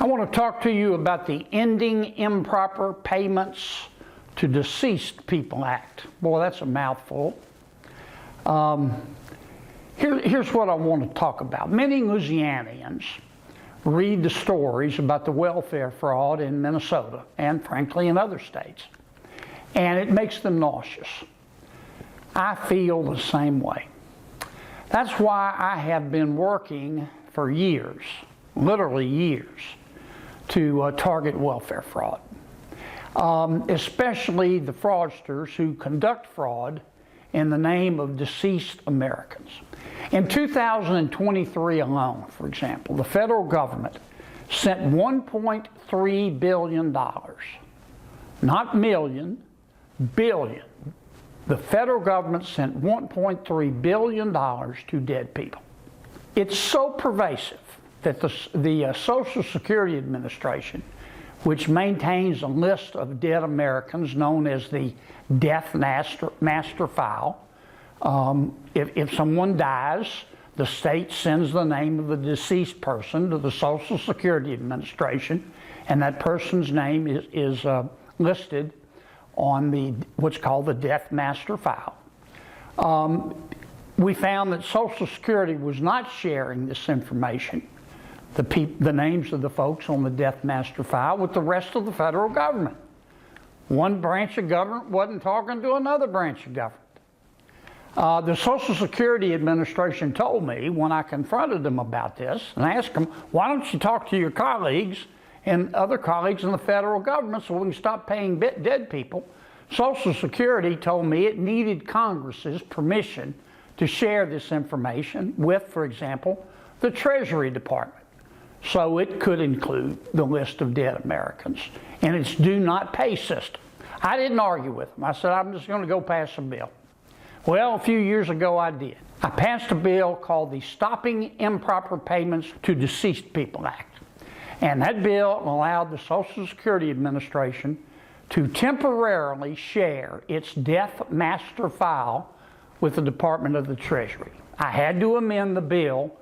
I want to talk to you about the Ending Improper Payments to Deceased People Act. Boy, that's a mouthful. Here's what I want to talk about. Many Louisianians read the stories about the welfare fraud in Minnesota and, frankly, in other states, and it makes them nauseous. I feel the same way. That's why I have been working for years, literally years, to target welfare fraud, especially the fraudsters who conduct fraud in the name of deceased Americans. In 2023 alone, for example, the federal government sent $1.3 billion, not million, billion. The federal government sent $1.3 billion to dead people. It's so pervasive that the Social Security Administration, which maintains a list of dead Americans known as the Death Master File. If someone dies, the state sends the name of the deceased person to the Social Security Administration, and that person's name is listed on what's called the Death Master File. We found that Social Security was not sharing this information, the names of the folks on the Death Master File, with the rest of the federal government. One branch of government wasn't talking to another branch of government. The Social Security Administration told me when I confronted them about this and asked them, why don't you talk to your colleagues and other colleagues in the federal government so we can stop paying dead people? Social Security told me it needed Congress's permission to share this information with, for example, the Treasury Department, so it could include the list of dead Americans in its do not pay system. I didn't argue with them. I said, I'm just going to go pass a bill. Well, a few years ago I did. I passed a bill called the Stopping Improper Payments to Deceased People Act. And that bill allowed the Social Security Administration to temporarily share its Death Master File with the Department of the Treasury. I had to amend the bill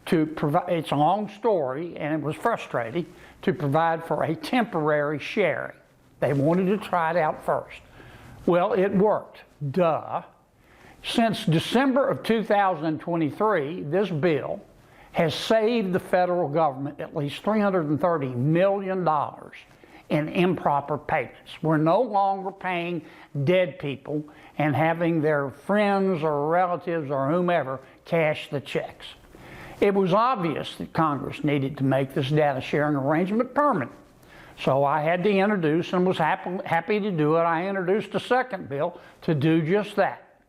to provide, it's a long story and it was frustrating, to provide for a temporary sharing. They wanted to try it out first. Well, it worked. Duh. Since December of 2023, this bill has saved the federal government at least $330 million in improper payments. We're no longer paying dead people and having their friends or relatives or whomever cash the checks. It was obvious that Congress needed to make this data sharing arrangement permanent. So I had to introduce, and was happy to do it, I introduced a second bill to do just that.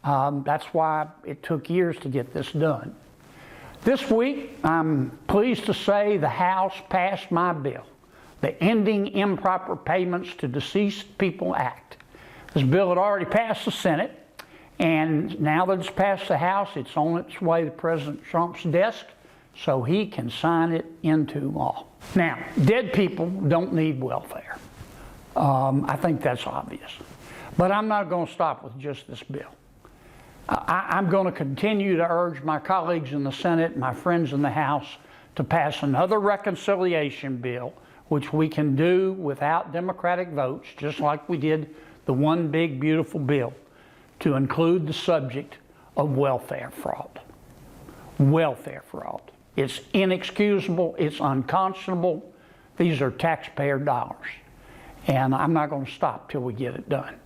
That's why it took years to get this done. This week, I'm pleased to say the House passed my bill, the Ending Improper Payments to Deceased People Act. This bill had already passed the Senate, and now that it's passed the House, it's on its way to President Trump's desk so he can sign it into law. Now, dead people don't need welfare. I think that's obvious. But I'm not going to stop with just this bill. I'm going to continue to urge my colleagues in the Senate, my friends in the House, to pass another reconciliation bill, which we can do without Democratic votes, just like we did the One Big Beautiful Bill, to include the subject of welfare fraud. Welfare fraud. It's inexcusable, it's unconscionable. These are taxpayer dollars. And I'm not going to stop till we get it done.